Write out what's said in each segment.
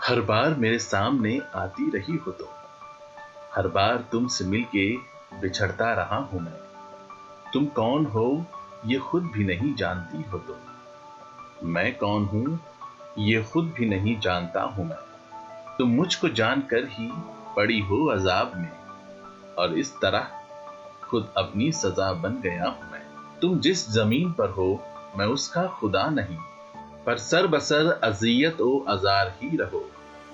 हर बार मेरे सामने आती रही हो तुम, हर बार तुमसे मिलके बिछड़ता रहा हूं मैं। तुम कौन हो ये खुद भी नहीं जानती हो तुम, मैं कौन हूं ये खुद भी नहीं जानता हूं मैं। तुम मुझको जानकर ही पड़ी हो अजाब में, और इस तरह खुद अपनी सजा बन गया हूं मैं। तुम जिस जमीन पर हो मैं उसका खुदा नहीं, पर सर बसर अजियत ओ अजार ही रहो।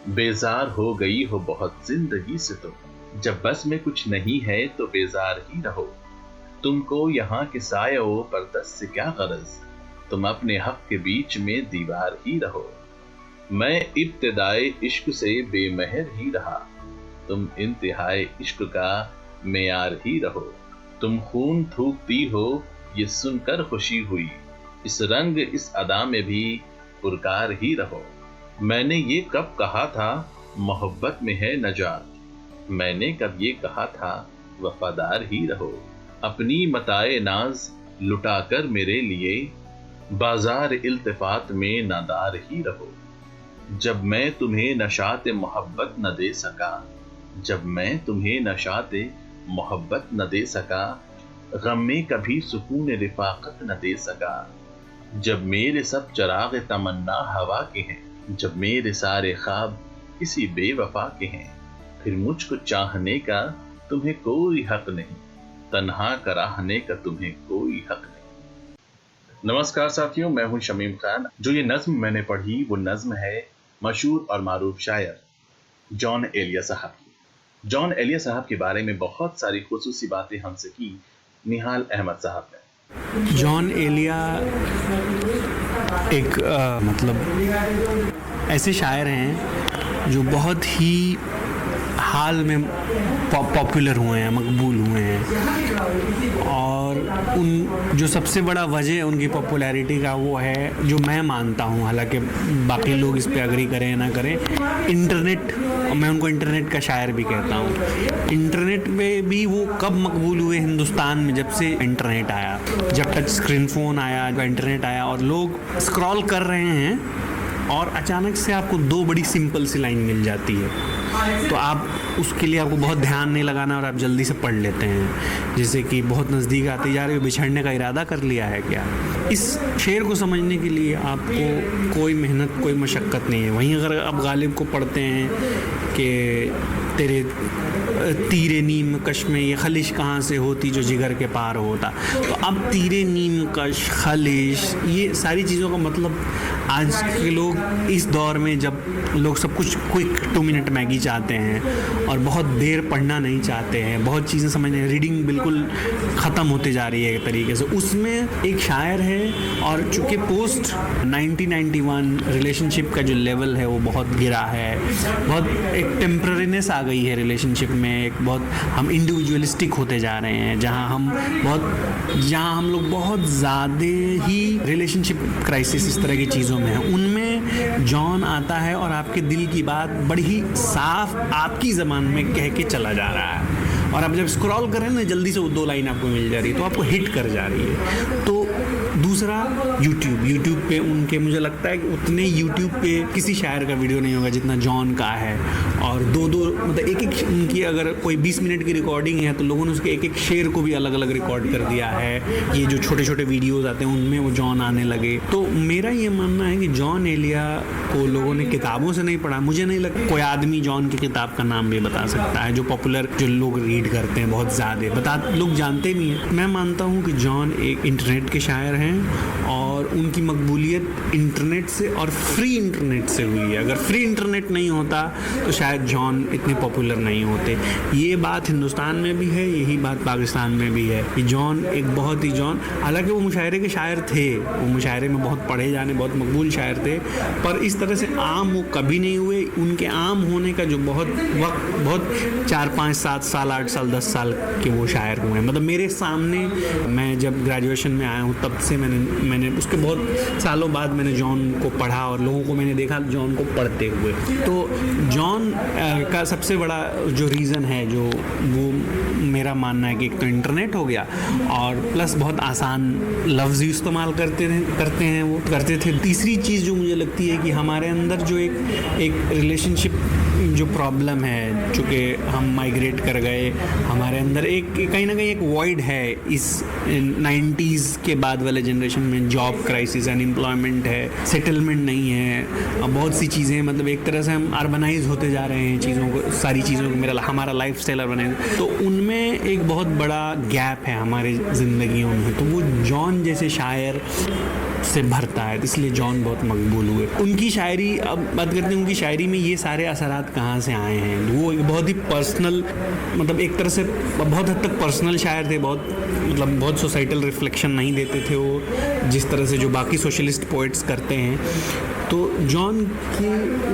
बेजार हो गई हो बहुत जिंदगी से तुम, जब बस में कुछ नहीं है तो बेजार ही रहो। तुमको यहाँ के सायों पर दस से क्या गरज, तुम अपने हक के बीच में दीवार ही रहो। मैं इब्तिदाए इश्क से बेमहर ही रहा, तुम इंतहाए इश्क का मेयार ही रहो। तुम खून थूकती हो ये सुनकर खुशी हुई, इस रंग इस अदा में भी पुरकार ही रहो। मैंने ये कब कहा था मोहब्बत में है नजात, मैंने कब ये कहा था वफादार ही रहो। अपनी मताए नाज लुटाकर मेरे लिए बाजार इल्तिफात में नादार ही रहो। जब मैं तुम्हें नशाते मोहब्बत न दे सका, जब मैं तुम्हें नशाते मोहब्बत न दे सका, गम में कभी सुकून रिफाकत न दे सका। जब मेरे सब चराग तमन्ना हवा के हैं, जब मेरे सारे ख्वाब किसी बेवफा के हैं, फिर मुझको चाहने का तुम्हें कोई हक नहीं, तन्हा कराहने का तुम्हें कोई हक नहीं। नमस्कार साथियों, मैं हूं शमीम खान। जो ये नज्म मैंने पढ़ी वो नज्म है मशहूर और मारूफ शायर जॉन एलिया साहब की। जॉन एलिया साहब के बारे में बहुत सारी खुसूसी बातें हमसे की निहाल अहमद साहब ने। जॉन एलिया एक मतलब ऐसे शायर हैं जो बहुत ही हाल में पॉपुलर हुए हैं, मकबूल हुए हैं, और उन जो सबसे बड़ा वजह उनकी पॉपुलैरिटी का वो है जो मैं मानता हूँ, हालांकि बाकी लोग इस पे अग्री करें ना करें, इंटरनेट। मैं उनको इंटरनेट का शायर भी कहता हूँ। इंटरनेट में भी वो कब मकबूल हुए हिंदुस्तान में, जब से इंटरनेट आया, जब टच स्क्रीन फ़ोन आया, इंटरनेट आया और लोग स्क्रॉल कर रहे हैं और अचानक से आपको दो बड़ी सिंपल सी लाइन मिल जाती है, तो आप उसके लिए आपको बहुत ध्यान नहीं लगाना और आप जल्दी से पढ़ लेते हैं। जैसे कि बहुत नज़दीक आते जा रहे हो, बिछड़ने का इरादा कर लिया है क्या। इस शेर को समझने के लिए आपको कोई मेहनत, कोई मशक्क़त नहीं है। वहीं अगर आप गालिब को पढ़ते हैं कि तेरे तीरे नीम कश में ये खलिश कहाँ से होती जो जिगर के पार होता, तो अब तीरे नीम कश, खलिश, ये सारी चीज़ों का मतलब आज के लोग इस दौर में जब लोग सब कुछ क्विक 2 मिनट मैगी चाहते हैं और बहुत देर पढ़ना नहीं चाहते हैं, बहुत चीज़ें समझने, रीडिंग बिल्कुल ख़त्म होते जा रही है एक तरीके से। उसमें एक शायर है और चूँकि पोस्ट 1991 रिलेशनशिप का जो लेवल है वो बहुत गिरा है, बहुत एक टेम्पररीनेस आ गई है रिलेशनशिप में, एक बहुत हम इंडिविजुअलिस्टिक होते जा रहे हैं, जहाँ हम लोग बहुत ज़्यादा ही रिलेशनशिप क्राइसिस इस तरह की चीज़ों में है। उनमें जॉन आता है और आपके दिल की बात बड़ी ही साफ आपकी ज़बान में कह के चला जा रहा है, और आप जब स्क्रॉल कर रहे हैं ना, जल्दी से वो 2 लाइन आपको मिल जा रही है तो आपको हिट कर जा रही है। तो दूसरा यूट्यूब पे उनके, मुझे लगता है कि उतने यूट्यूब पे किसी शायर का वीडियो नहीं होगा जितना जॉन का है, और 2-2 मतलब एक उनकी अगर कोई 20 मिनट की रिकॉर्डिंग है तो लोगों ने उसके एक शेर को भी अलग अलग रिकॉर्ड कर दिया है। ये जो छोटे छोटे वीडियोज़ आते हैं उनमें वो जॉन आने लगे। तो मेरा ये मानना है कि जॉन एलिया को लोगों ने किताबों से नहीं पढ़ा। मुझे नहीं लगता कोई आदमी जॉन की किताब का नाम भी बता सकता है जो पॉपुलर, जो लोग रीड करते हैं बहुत ज़्यादा, लोग जानते नहीं हैं। मैं मानता हूँ कि जॉन एक इंटरनेट के शायर हैं और उनकी मकबूलियत इंटरनेट से और फ्री इंटरनेट से हुई है। अगर फ्री इंटरनेट नहीं होता तो शायद जॉन इतने पॉपुलर नहीं होते। ये बात हिंदुस्तान में भी है, यही बात पाकिस्तान में भी है कि जॉन एक बहुत ही हालांकि वो मुशायरे के शायर थे, वो मुशायरे में बहुत पढ़े जाने, बहुत मकबूल शायर थे, पर इस तरह से आम वो कभी नहीं हुए। उनके आम होने का जो बहुत 4, 5, 7 साल, 8 साल, 10 साल के वो शायर हुए। मतलब मेरे सामने, मैं जब ग्रेजुएशन में आया हूँ तब से मैंने उसके बहुत सालों बाद मैंने जॉन को पढ़ा और लोगों को मैंने देखा जॉन को पढ़ते हुए। तो जॉन का सबसे बड़ा जो रीज़न है, जो वो मेरा मानना है कि एक तो इंटरनेट हो गया और प्लस बहुत आसान लफ्ज़ इस्तेमाल करते थे। तीसरी चीज़ जो मुझे लगती है कि हमारे अंदर जो एक रिलेशनशिप जो प्रॉब्लम है, चूँकि हम माइग्रेट कर गए, हमारे अंदर एक कहीं ना कहीं एक वॉइड है इस 90s के बाद वाले जनरेशन में। जॉब क्राइसिस, अनएम्प्लॉयमेंट है, सेटलमेंट नहीं है, बहुत सी चीज़ें, मतलब एक तरह से हम अर्बनाइज होते जा रहे हैं, सारी चीज़ों को हमारा लाइफ स्टाइल अर्बनाइज, तो उनमें एक बहुत बड़ा गैप है हमारी ज़िंदगियों में। तो वो जॉन जैसे शायर से भरता है, इसलिए जॉन बहुत मकबूल हुए। उनकी शायरी, अब बात करते हैं उनकी शायरी में ये सारे असरात कहाँ से आए हैं। वो एक बहुत ही पर्सनल, मतलब एक तरह से बहुत हद तक पर्सनल शायर थे, बहुत सोसाइटल रिफ्लेक्शन नहीं देते थे वो, जिस तरह से जो बाकी सोशलिस्ट पोइट्स करते हैं। तो जॉन की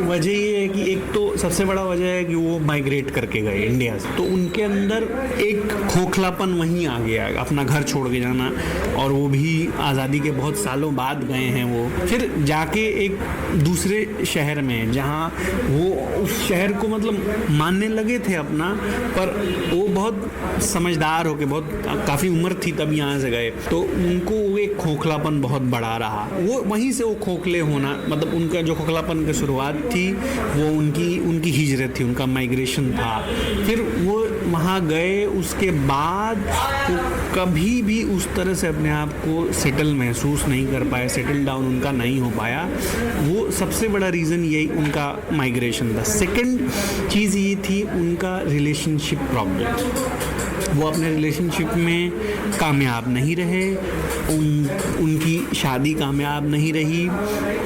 वजह ये है कि एक तो सबसे बड़ा वजह है कि वो माइग्रेट करके गए इंडिया से, तो उनके अंदर एक खोखलापन वहीं आ गया, अपना घर छोड़ के जाना, और वो भी आज़ादी के बहुत सालों बाद गए हैं वो, फिर जाके एक दूसरे शहर में जहाँ वो उस शहर को मतलब मानने लगे थे अपना, पर वो बहुत समझदार होके, बहुत काफ़ी उम्र थी तब यहाँ से गए, तो उनको वो एक खोखलापन बहुत बड़ा रहा। वो वहीं से वो खोखले होना, मतलब उनका जो खोखलापन की शुरुआत थी वो उनकी हिजरत थी, उनका माइग्रेशन था। फिर वो वहाँ गए, उसके बाद वो कभी भी उस तरह से अपने आप को सेटल महसूस नहीं कर पाए, सेटल डाउन उनका नहीं हो पाया। वो सबसे बड़ा रीज़न यही उनका माइग्रेशन था। सेकंड चीज़ ये थी उनका रिलेशनशिप प्रॉब्लम। वो अपने रिलेशनशिप में कामयाब नहीं रहे, उनकी शादी कामयाब नहीं रही,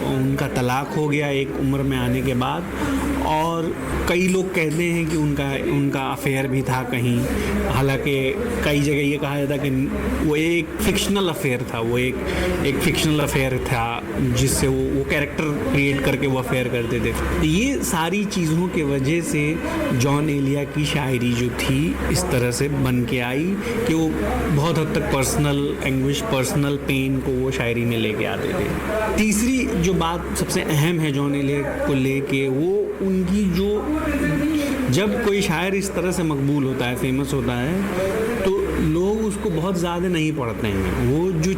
उनका तलाक हो गया एक उम्र में आने के बाद, और कई लोग कहते हैं कि उनका अफेयर भी था कहीं, हालांकि कई जगह ये कहा जाता कि वो एक फिक्शनल अफेयर था, वो एक फिक्शनल अफेयर था जिससे वो कैरेक्टर क्रिएट करके वो अफेयर करते थे। ये सारी चीज़ों के वजह से जॉन एलिया की शायरी जो थी इस तरह से बन के आई कि वो बहुत हद तक पर्सनल एंग्विश, पर्सनल पेन को वो शायरी में लेके आते थे। तीसरी जो बात सबसे अहम है जॉन एलिया को लेके, वो उनकी जो, जब कोई शायर इस तरह से मकबूल होता है, फेमस होता है, तो लोग उसको बहुत ज़्यादा नहीं पढ़ते हैं। वो जो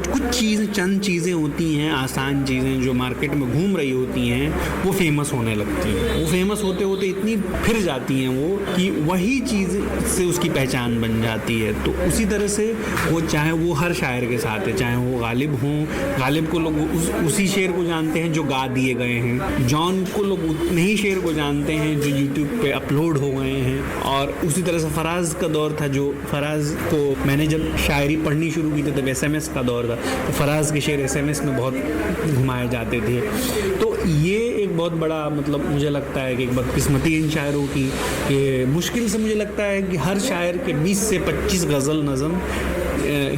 चंद चीज़ें होती हैं, आसान चीज़ें जो मार्केट में घूम रही होती हैं, वो फेमस होने लगती हैं। वो फेमस होते होते इतनी फिर जाती हैं वो कि वही चीज़ से उसकी पहचान बन जाती है। तो उसी तरह से वो, चाहे वो हर शायर के साथ है, चाहे वो गालिब हों, गालिब को लोग उसी शेर को जानते हैं जो गा दिए गए हैं, जॉन को लोग उतने ही शेर को जानते हैं जो यूट्यूब पे अपलोड हो गए हैं। और उसी तरह से फराज का दौर था, जो फराज को मैंने जब शायरी पढ़नी शुरू की थी तब SMS का दौर था, तो फराज के शेर SMS में बहुत घुमाए जाते थे। तो ये एक बहुत बड़ा, मतलब मुझे लगता है कि एक बदकिस्मती इन शायरों की, कि मुश्किल से मुझे लगता है कि हर शायर के 20 से 25 गज़ल नज़म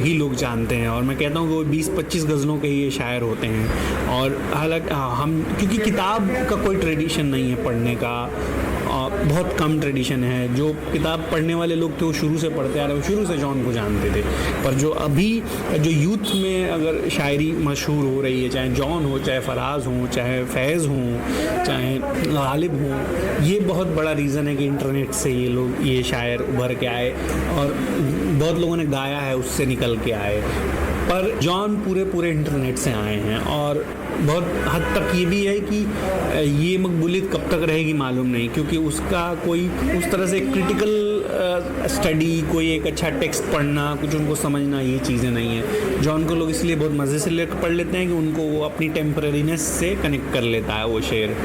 ही लोग जानते हैं, और मैं कहता हूँ कि वो 20-25 गज़लों के ही ये शायर होते हैं। और हालांकि हम, क्योंकि किताब का कोई ट्रेडिशन नहीं है पढ़ने का, बहुत कम ट्रेडिशन है। जो किताब पढ़ने वाले लोग थे वो शुरू से पढ़ते आ रहे, वो शुरू से जॉन को जानते थे। पर जो अभी जो यूथ में अगर शायरी मशहूर हो रही है, चाहे जॉन हो, चाहे फराज हो, चाहे फैज़ हो, चाहे गालिब हो, ये बहुत बड़ा रीज़न है कि इंटरनेट से ये शायर उभर के आए, और बहुत लोगों ने गाया है उससे निकल के आए। पर जॉन पूरे इंटरनेट से आए हैं, और बहुत हद तक ये भी है कि ये मकबूलियत कब तक रहेगी मालूम नहीं, क्योंकि उसका कोई उस तरह से क्रिटिकल स्टडी, कोई एक अच्छा टेक्स्ट पढ़ना, कुछ उनको समझना, ये चीज़ें नहीं है। जॉन को लोग इसलिए बहुत मज़े से पढ़ लेते हैं कि उनको वो अपनी टेम्परेरीनेस से कनेक्ट कर लेता है वो शेर,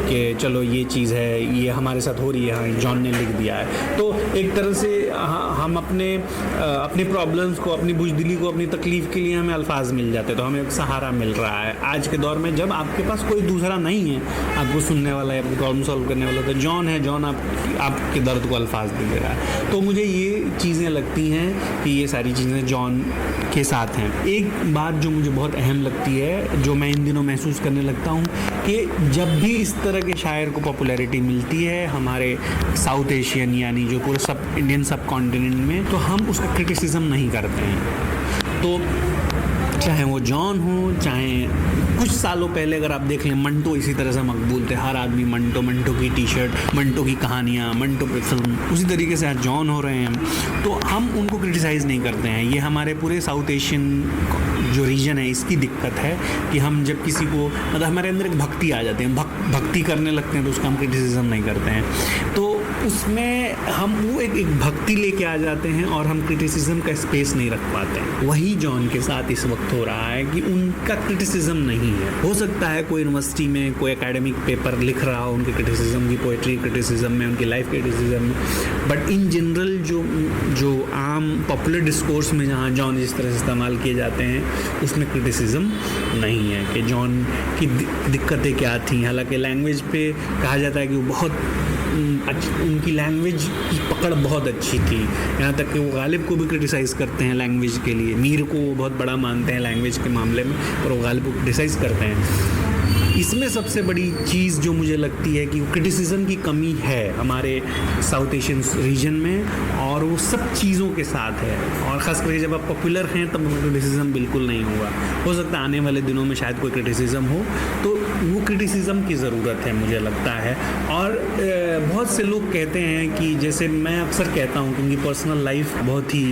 कि चलो ये चीज़ है, ये हमारे साथ हो रही है, हाँ जॉन ने लिख दिया है। तो एक तरह से हम अपने प्रॉब्लम्स को, अपनी बुज़दिली को, अपनी तकलीफ़ के लिए हमें अल्फाज मिल जाते हैं, तो हमें एक सहारा मिल रहा है आज के दौर में, जब आपके पास कोई दूसरा नहीं है आपको सुनने वाला है, आपको प्रॉब्लम सॉल्व करने वाला, तो जॉन है, जॉन आपके दर्द को अल्फाज दे रहा है। तो मुझे ये चीज़ें लगती हैं कि ये सारी चीज़ें जॉन के साथ हैं। एक बात जो मुझे बहुत अहम लगती है, जो मैं इन दिनों महसूस करने लगता हूँ, कि जब भी इस तरह के शायर को पॉपुलैरिटी मिलती है हमारे साउथ एशियन, यानी जो पूरे इंडियन सब कॉन्टिनेंट में, तो हम उसका क्रिटिसिज्म नहीं करते हैं। तो चाहे वो जॉन हो, चाहे कुछ सालों पहले अगर आप देख लें मंटो इसी तरह से मकबूल थे। हर आदमी मंटो की टी शर्ट, मंटो की कहानियाँ, मंटो पे फिल्म, उसी तरीके से आज जॉन हो रहे हैं। तो हम उनको क्रिटिसाइज़ नहीं करते हैं। ये हमारे पूरे साउथ एशियन जो रीजन है इसकी दिक्कत है कि हम जब किसी को मतलब हमारे अंदर एक भक्ति आ जाती है, भक्ति करने लगते हैं तो उसका हम क्रिटिसिज्म नहीं करते हैं। तो उसमें हम वो एक भक्ति लेके आ जाते हैं और हम क्रिटिसिज्म का स्पेस नहीं रख पाते हैं। वही जॉन के साथ इस वक्त हो रहा है कि उनका क्रिटिसिज्म नहीं है। हो सकता है कोई यूनिवर्सिटी में कोई एकेडमिक पेपर लिख रहा हो उनके क्रिटिसिज्म की, पोएट्री क्रिटिसिज्म में, उनकी लाइफ क्रिटिसिज्म में, बट इन जनरल जो आम पॉपुलर डिस्कोर्स में जहाँ जॉन जिस तरह से इस्तेमाल किए जाते हैं उसमें क्रिटिसिज्म नहीं है कि जॉन की दिक्कतें क्या थी। हालांकि लैंग्वेज पे कहा जाता है कि वो बहुत उनकी लैंग्वेज की पकड़ बहुत अच्छी थी, यहाँ तक कि वो गालिब को भी क्रिटिसाइज़ करते हैं लैंग्वेज के लिए। मीर को वो बहुत बड़ा मानते हैं लैंग्वेज के मामले में, और वो गालिब को क्रिटिसाइज़ करते हैं। इसमें सबसे बड़ी चीज़ जो मुझे लगती है कि क्रिटिसिज्म की कमी है हमारे साउथ एशियन रीजन में, और वो सब चीज़ों के साथ है। और ख़ास करके जब आप पॉपुलर हैं तब क्रिटिसिज्म बिल्कुल नहीं होगा। हो सकता है आने वाले दिनों में शायद कोई क्रिटिसिज्म हो, तो वो क्रिटिसिज्म की ज़रूरत है मुझे लगता है। और बहुत से लोग कहते हैं कि जैसे मैं अक्सर कहता हूँ कि उनकी पर्सनल लाइफ बहुत ही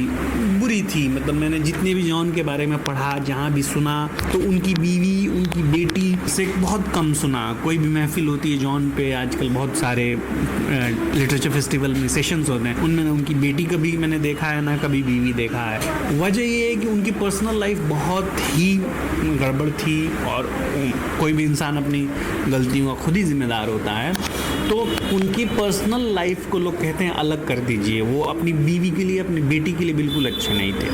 बुरी थी। मतलब मैंने जितने भी जॉन के बारे में पढ़ा, जहाँ भी सुना, तो उनकी बीवी, उनकी बेटी से बहुत कम सुना। कोई भी महफिल होती है जॉन पे, आजकल बहुत सारे लिटरेचर फेस्टिवल में सेशंस होते हैं, उनमें ना उनकी बेटी कभी मैंने देखा है ना कभी बीवी देखा है। वजह ये है कि उनकी पर्सनल लाइफ बहुत ही गड़बड़ थी, और कोई भी इंसान अपनी गलतियों का खुद ही जिम्मेदार होता है। तो उनकी पर्सनल लाइफ को लोग कहते हैं अलग कर दीजिए। वो अपनी बीवी के लिए, अपनी बेटी के लिए बिल्कुल अच्छे नहीं थे।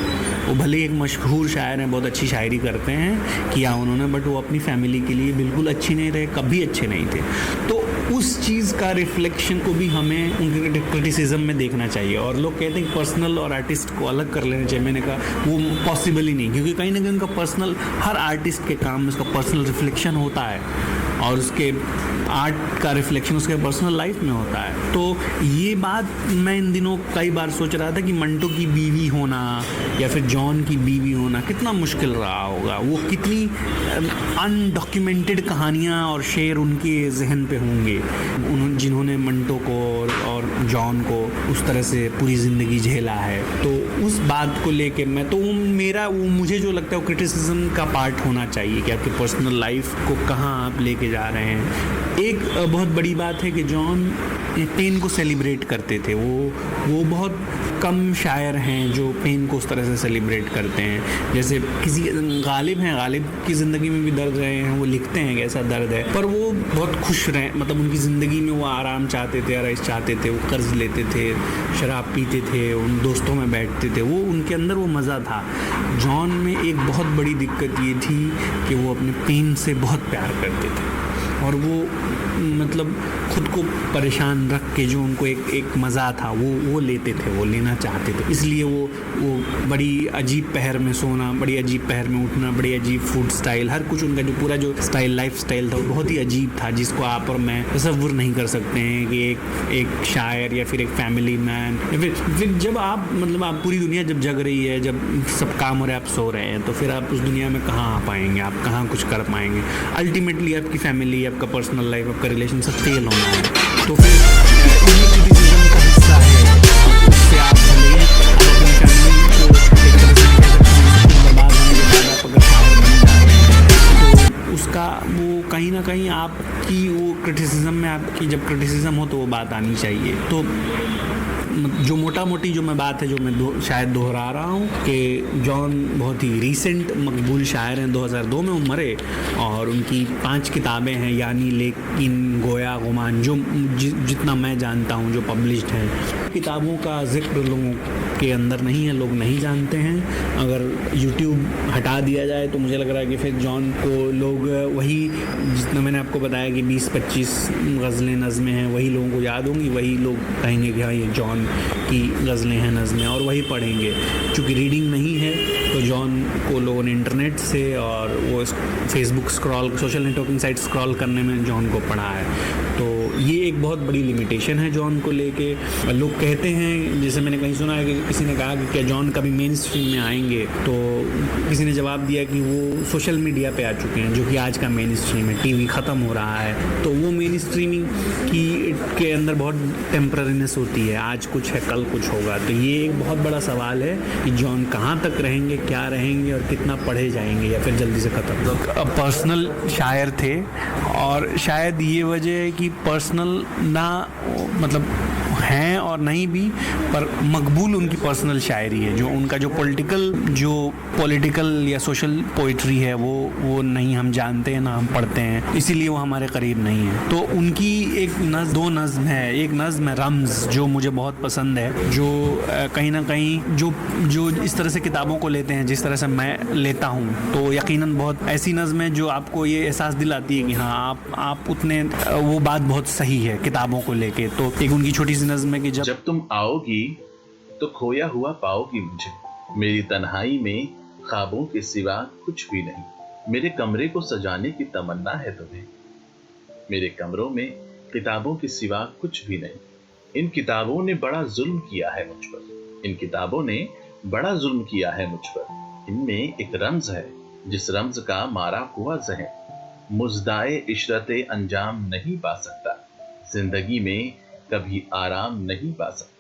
वो भले ही एक मशहूर शायर हैं, बहुत अच्छी शायरी करते हैं, किया उन्होंने, बट वो अपनी फैमिली के लिए बिल्कुल अच्छे नहीं रहे, कभी अच्छे नहीं थे। तो उस चीज़ का रिफ्लेक्शन को भी हमें उनके क्रिटिसिज्म में देखना चाहिए। और लोग कहते हैं कि पर्सनल और आर्टिस्ट को अलग कर लेना चाहिए। मैंने कहा वो पॉसिबल ही नहीं, क्योंकि कहीं ना कहीं उनका पर्सनल, हर आर्टिस्ट के काम में उसका पर्सनल रिफ्लेक्शन होता है, और उसके आर्ट का रिफ्लेक्शन उसके पर्सनल लाइफ में होता है। तो ये बात मैं इन दिनों कई बार सोच रहा था कि मंटो की बीवी होना या फिर जॉन की बीवी होना कितना मुश्किल रहा होगा। वो कितनी अनडॉक्यूमेंटेड कहानियाँ और शेर उनके जहन पे होंगे, जिन्होंने मंटो को और जॉन को उस तरह से पूरी ज़िंदगी झेला है। तो उस बात को लेके मैं तो मुझे जो लगता है वो क्रिटिसिज्म का पार्ट होना चाहिए कि आपकी पर्सनल लाइफ को कहाँ आप लेके जा रहे हैं। एक बहुत बड़ी बात है कि जॉन पेन को सेलिब्रेट करते थे। वो बहुत कम शायर हैं जो पेन को उस तरह से सेलिब्रेट करते हैं। जैसे किसी गालिब हैं, गालिब की ज़िंदगी में भी दर्द रहे हैं, वो लिखते हैं कि ऐसा दर्द है, पर वो बहुत खुश रहे, मतलब उनकी ज़िंदगी में वो आराम चाहते थे, आराइश चाहते थे, वो कर्ज लेते थे, शराब पीते थे, उन दोस्तों में बैठते थे, वो उनके अंदर वो मज़ा था। जॉन में एक बहुत बड़ी दिक्कत ये थी कि वो अपने पेन से बहुत प्यार करते थे, और वो मतलब खुद को परेशान रख के जो उनको एक मज़ा था वो लेते थे, वो लेना चाहते थे। इसलिए वो बड़ी अजीब पहर में सोना, बड़ी अजीब पहर में उठना, बड़ी अजीब फूड स्टाइल, हर कुछ उनका जो पूरा जो स्टाइल, लाइफ स्टाइल था वो बहुत ही अजीब था, जिसको आप और मैं तसव्वुर नहीं कर सकते हैं कि एक शायर या फिर एक फैमिली मैन, या फिर जब आप मतलब आप पूरी दुनिया जब जग रही है, जब सब काम हो रहे हैं, आप सो रहे हैं, तो फिर आप उस दुनिया में कहाँ आ पाएंगे, आप कहाँ कुछ कर पाएंगे। अल्टीमेटली आपकी फैमिली, आपका पर्सनल लाइफ, आपका रिलेशन सब फेल होना है। तो फिर क्रिटिसिज्म का हिस्सा है, उससे आप भले ही अपनी फैमिली को एक तरह से बर्बाद होने के बाद आप अगर शायर बन जा रहे हैं, तो उसका वो कहीं ना कहीं आपकी वो क्रिटिसिज्म में, आपकी जब क्रिटिसिज्म हो तो वो बात आनी चाहिए। तो जो मोटा मोटी जो मैं बात है जो मैं शायद दोहरा रहा हूँ कि जॉन बहुत ही रीसेंट मकबूल शायर हैं, 2002 में वो मरे, और उनकी 5 किताबें हैं, यानी, लेकिन, गोया, गुमान, जो जितना मैं जानता हूँ जो पब्लिश्ड हैं। किताबों का जिक्र लोगों के अंदर नहीं है, लोग नहीं जानते हैं। अगर यूट्यूब हटा दिया जाए तो मुझे लग रहा है कि फिर जॉन को लोग वही, जितना मैंने आपको बताया कि 20-25 गज़लें, नज़में हैं, वही लोगों को याद होंगी, वही लोग कहेंगे कि हाँ ये जॉन की गज़लें हैं, नज़में, और वही पढ़ेंगे। चूँकि रीडिंग नहीं है तो जॉन को लोगों ने इंटरनेट से और वो Facebook scroll, social networking site scroll करने में जॉन को पढ़ा है। तो ये एक बहुत बड़ी लिमिटेशन है जॉन को लेके। लोग कहते हैं, जैसे मैंने कहीं सुना है कि किसी ने कहा कि क्या जॉन कभी मेन स्ट्रीम में आएंगे, तो किसी ने जवाब दिया कि वो सोशल मीडिया पे आ चुके हैं, जो कि आज का मेन स्ट्रीम है। टीवी ख़त्म हो रहा है, तो वो मेन स्ट्रीमिंग के अंदर बहुत टेम्पररीनेस होती है, आज कुछ है कल कुछ होगा। तो ये एक बहुत बड़ा सवाल है कि जॉन कहाँ तक रहेंगे, क्या रहेंगे और कितना पढ़े जाएंगे, या फिर जल्दी से ख़त्म। पर्सनल शायर थे, और शायद ये वजह है कि पर्सनल ना मतलब हैं और नहीं भी, पर मकबूल उनकी पर्सनल शायरी है। जो उनका जो पॉलिटिकल या सोशल पोइट्री है वो नहीं हम जानते हैं, ना हम पढ़ते हैं, इसीलिए वो हमारे करीब नहीं है। तो उनकी दो नज़्म है। एक नज़्म है रम्ज़, जो मुझे बहुत पसंद है, जो कहीं ना कहीं जो इस तरह से किताबों को लेते हैं जिस तरह से मैं लेता हूँ, तो यकीनन बहुत ऐसी नज़्म है जो आपको ये एहसास दिलाती है कि हाँ आप उतने, वो बात बहुत सही है किताबों को लेके। तो एक उनकी छोटी सी नज़्म है कि जब तुम आओगी तो खोया हुआ पाओगी मुझे, मेरी तन्हाई में ख्वाबों के सिवा कुछ भी नहीं, मेरे कमरे को सजाने की तमन्ना है तुम्हें, मेरे कमरों में किताबों के सिवा कुछ भी नहीं। इन किताबों ने बड़ा जुल्म किया है मुझ पर, इन किताबों ने बड़ा जुल्म किया है मुझ पर। इनमें एक रम्ज है जिस रम्ज का मारा हुआ ज़हन मुज़दाए इशरते अंजाम नहीं पा सकता, जिंदगी में कभी आराम नहीं पा सकता।